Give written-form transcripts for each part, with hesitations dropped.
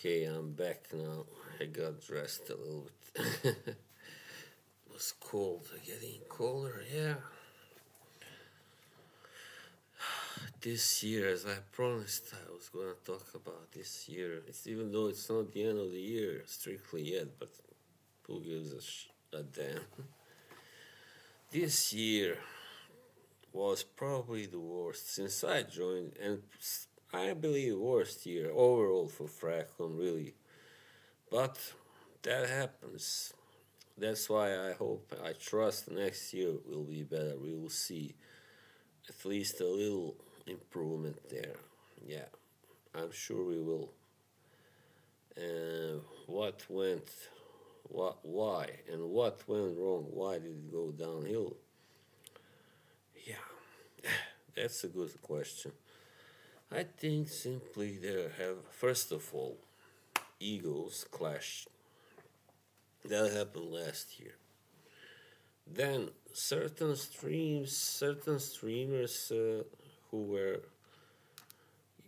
Okay, I'm back now. I got dressed a little bit. It was cold, getting colder, yeah. This year, as I promised, I was gonna talk about this year. It's even though it's not the end of the year strictly yet, but who gives a damn? This year was probably the worst since I joined, and I believe worst year overall for Fragcomm, really. But that happens. That's why I trust next year will be better. We will see at least a little improvement there. Yeah, I'm sure we will. What went, why, and what went wrong? Why did it go downhill? Yeah, that's a good question. I think simply there have, first of all, egos clashed. That happened last year. Then certain streamers who were,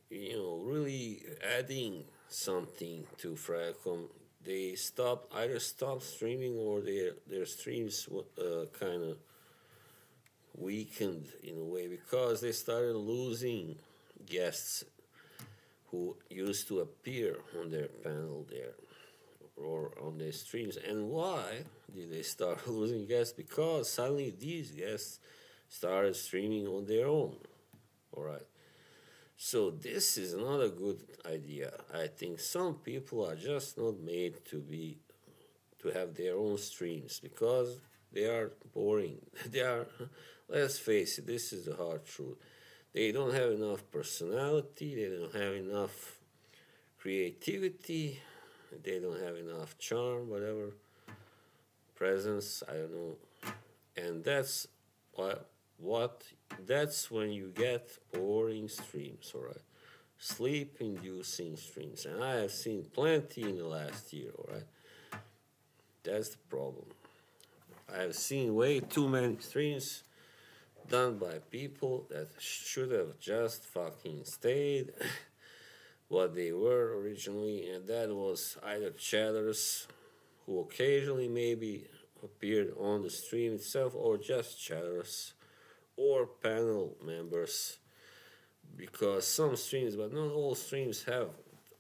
really adding something to Fragcomm, they either stopped streaming or their streams kind of weakened in a way because they started losing guests who used to appear on their panel there or on their streams. And why did they start losing guests? Because suddenly these guests started streaming on their own. All right. So this is not a good idea. I think some people are just not made to have their own streams because they are boring. They are, let's face it, this is the hard truth. They don't have enough personality, they don't have enough creativity, they don't have enough charm, whatever, presence, I don't know. And that's that's when you get boring streams, all right? Sleep inducing streams. And I have seen plenty in the last year, all right? That's the problem. I have seen way too many streams done by people that should have just fucking stayed what they were originally, and that was either chatters who occasionally maybe appeared on the stream itself or just chatters or panel members, because some streams, but not all streams have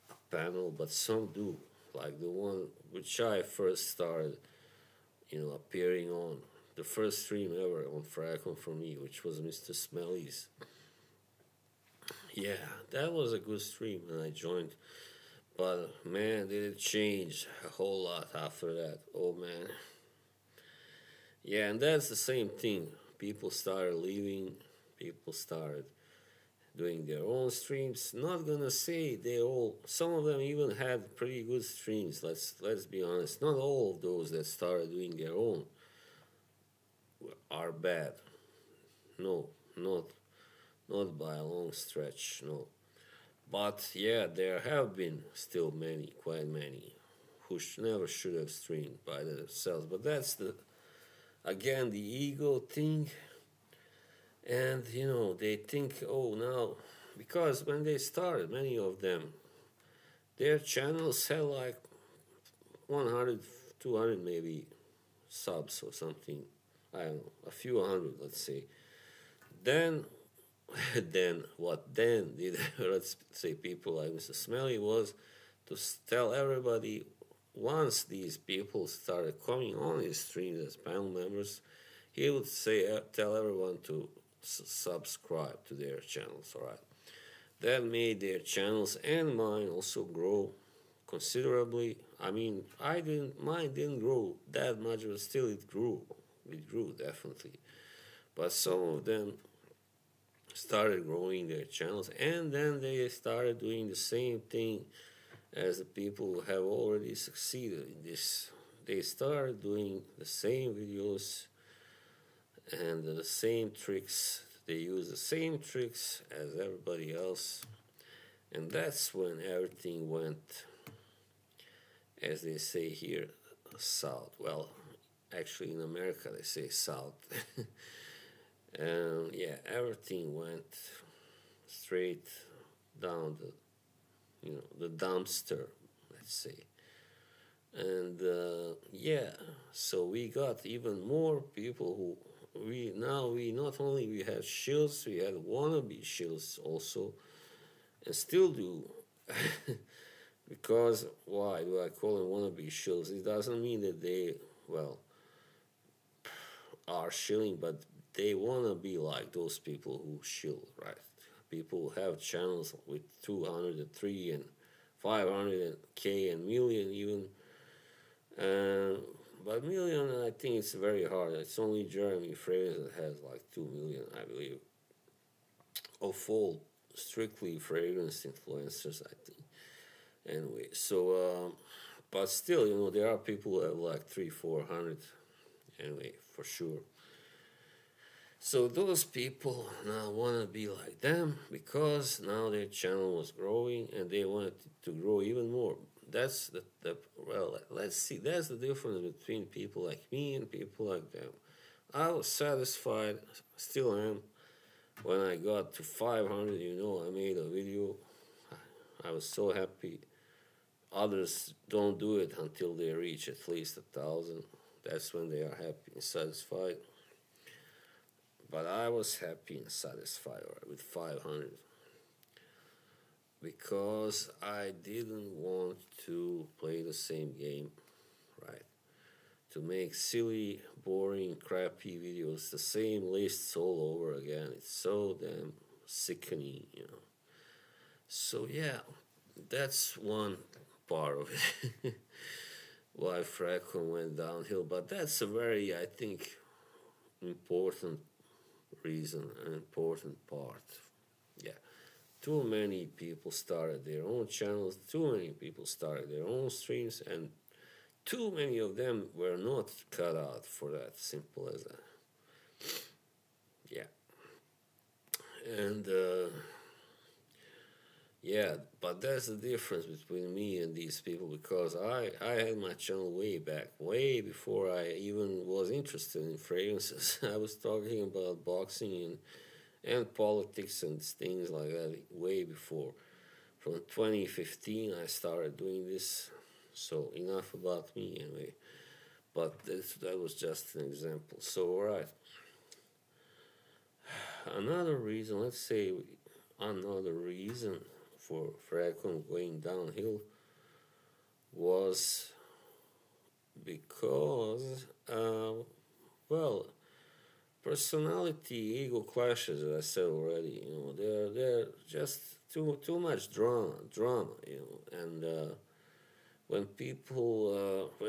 a panel, but some do, like the one which I first started appearing on, the first stream ever on Fragcomm for me, which was Mr. Smelly's. Yeah, that was a good stream when I joined, but man, did it change a whole lot after that. Oh man. Yeah, and that's the same thing. People started leaving, people started doing their own streams. Not gonna say some of them even had pretty good streams, let's be honest. Not all of those that started doing their own are bad. No, not by a long stretch, no. But yeah, there have been still quite many, who never should have streamed by themselves. But that's again the ego thing. And they think, oh, now, because when they started, many of them, their channels had like 100, 200 maybe subs or something. I don't know, a few hundred, let's say. Then what then did, let's say, people like Mr. Smelly was to tell everybody, once these people started coming on his streams as panel members, he would tell everyone to subscribe to their channels, all right? That made their channels and mine also grow considerably. I mean, mine didn't grow that much, but still it grew. It grew, definitely. But some of them started growing their channels, and then they started doing the same thing as the people who have already succeeded in this. They started doing the same videos and the same tricks. They use the same tricks as everybody else, and that's when everything went, as they say here, south. Well, actually in America they say south. And yeah, everything went straight down the dumpster, let's say. And yeah, so we got even more people who we not only we had shills, we had wannabe shills also, and still do. Because why do I call them wannabe shills? It doesn't mean that they, well, are shilling, but they wanna be like those people who shill, right? People who have channels with 203 and 500k and million even. Uh, but million, I think it's very hard. It's only Jeremy Fragrance that has like 2 million, I believe, of all strictly fragrance influencers, I think. Anyway, so, but still, there are people who have like 400. Anyway, for sure. So those people now want to be like them because now their channel was growing and they wanted to grow even more. That's well, let's see, that's the difference between people like me and people like them. I was satisfied, still am, when I got to 500, I made a video. I was so happy. Others don't do it until they reach at least 1,000. That's when they are happy and satisfied. But I was happy and satisfied with 500 because I didn't want to play the same game, right? To make silly, boring, crappy videos, the same lists all over again. It's so damn sickening. So yeah, that's one part of it. Why Fragcomm went downhill, but that's a very, I think, important reason, an important part. Yeah. Too many people started their own channels, too many people started their own streams, and too many of them were not cut out for that, simple as that. Yeah. And yeah, but that's the difference between me and these people because I had my channel way back, way before I even was interested in fragrances. I was talking about boxing and politics and things like that way before. From 2015 I started doing this, so enough about me anyway. But that was just an example. So, alright. Another reason, let's say another reason for Fragcomm going downhill was because, well, personality, ego clashes, as I said already. They're just too much drama. And when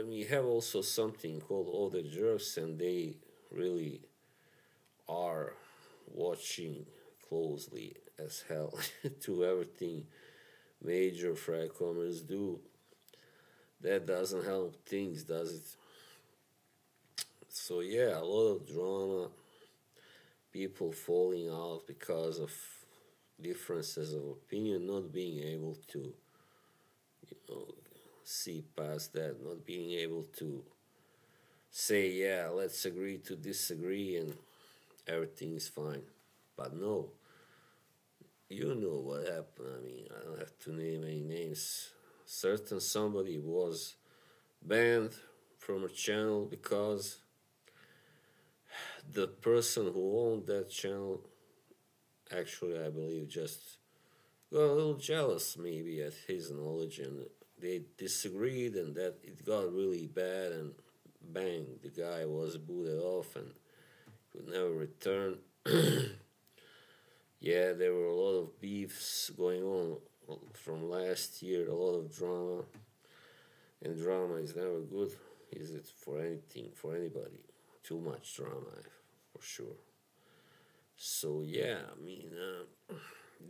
we have also something called all the jerks, and they really are watching closely as hell to everything major Fragcommers do. That doesn't help things, does it? So yeah, a lot of drama, people falling out because of differences of opinion, not being able to, see past that, not being able to say, yeah, let's agree to disagree and everything is fine. But no, you know what happened. I mean, I don't have to name any names. Certain somebody was banned from a channel because the person who owned that channel actually, I believe, just got a little jealous maybe at his knowledge, and they disagreed, and that it got really bad, and bang, the guy was booted off and could never return. Yeah, there were a lot of beefs going on from last year, a lot of drama, and drama is never good, is it, for anything, for anybody? Too much drama, for sure. So yeah, I mean,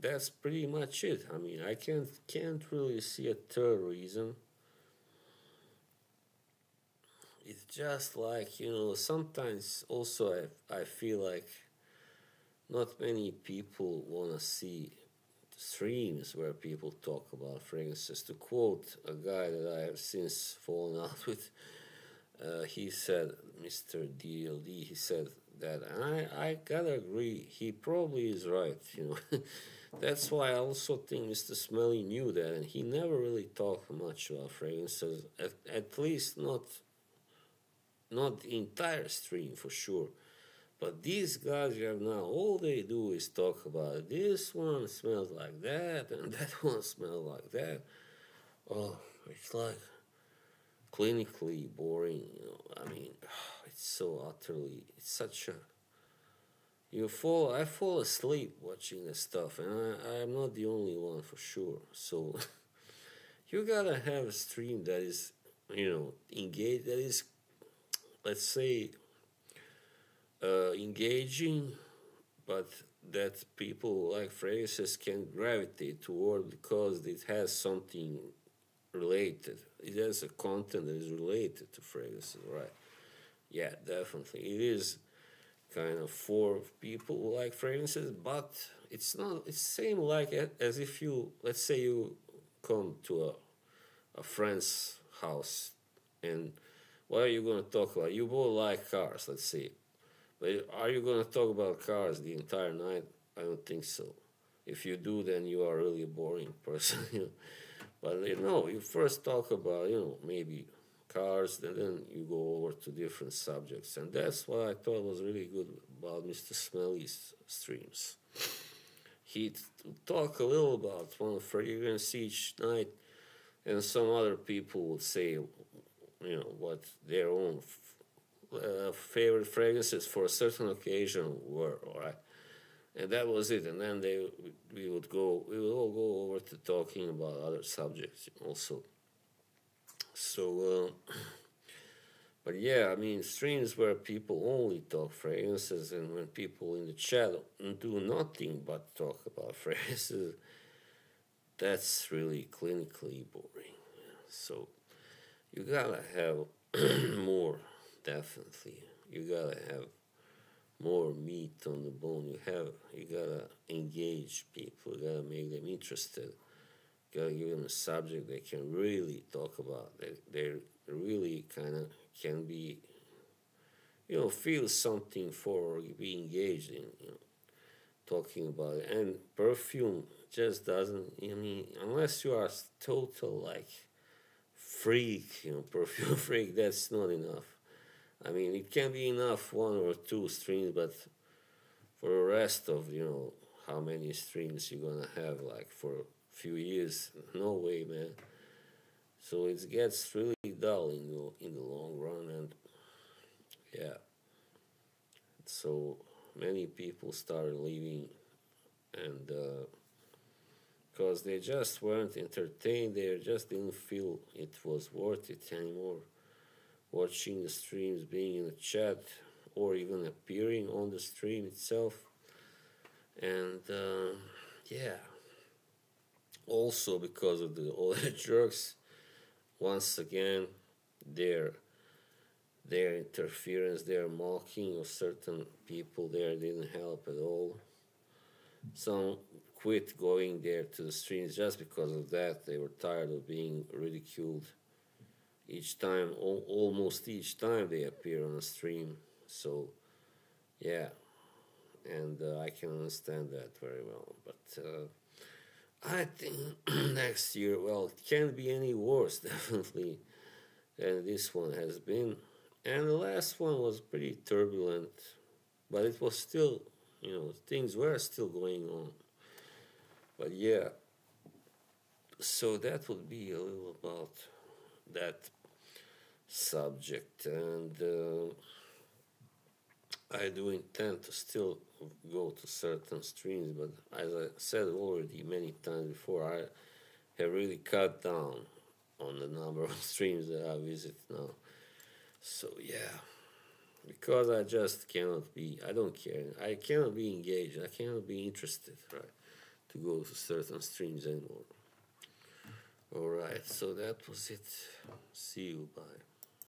that's pretty much it. I mean, I can't really see a third reason. It's just like, sometimes also I feel like not many people want to see streams where people talk about fragrances. To quote a guy that I have since fallen out with, he said, Mr. DLD, he said that, and I gotta agree, he probably is right, That's why I also think Mr. Smelly knew that, and he never really talked much about fragrances, at least not the entire stream for sure. But these guys you have now, all they do is talk about this one smells like that, and that one smells like that. Oh, it's like clinically boring, you know. I mean, it's so utterly, it's such a, I fall asleep watching this stuff, and I'm not the only one for sure. So you gotta have a stream that is, engaged, that is, let's say, engaging, but that people like phrases can gravitate toward because it has something related. It has a content that is related to fragrances, right? Yeah, definitely. It is kind of for people who like fragrances, but it's not. It's same like as if you, let's say, you come to a friend's house, and what are you going to talk about? You both like cars, let's say, but are you going to talk about cars the entire night? I don't think so. If you do, then you are really a boring person. But you first talk about maybe cars, and then you go over to different subjects, and that's what I thought was really good about Mr. Smelly's streams. He'd talk a little about one fragrance each night, and some other people would say, what their own favorite fragrances for a certain occasion were, all right? And that was it. And then we would all go over to talking about other subjects also. So, but yeah, I mean, streams where people only talk fragrances, and when people in the chat do nothing but talk about fragrances, that's really clinically boring. So you gotta have more, definitely. You gotta have more meat on the bone. You gotta engage people. You gotta make them interested. You gotta give them a subject they can really talk about. They really kind of can be, feel something for, be engaged in, talking about it. And perfume just doesn't. I mean, unless you are total like freak, perfume freak, that's not enough. I mean, it can be enough one or two streams, but for the rest of, how many streams you're gonna have, like for a few years, no way, man. So it gets really dull in the long run, and yeah. So many people started leaving, and because they just weren't entertained, they just didn't feel it was worth it anymore. Watching the streams, being in the chat, or even appearing on the stream itself. And yeah, also because of all the jerks, once again, their interference, their mocking of certain people there didn't help at all. Some quit going there to the streams just because of that. They were tired of being ridiculed each time, almost each time they appear on a stream. So, yeah, and I can understand that very well. But I think next year, well, it can't be any worse, definitely, than this one has been. And the last one was pretty turbulent, but it was still, things were still going on. But yeah, so that would be a little about that subject, and I do intend to still go to certain streams, but as I said already many times before, I have really cut down on the number of streams that I visit now. So yeah, because I just cannot be, I don't care, I cannot be engaged, I cannot be interested, right, to go to certain streams anymore. Alright, so that was it. See you, bye.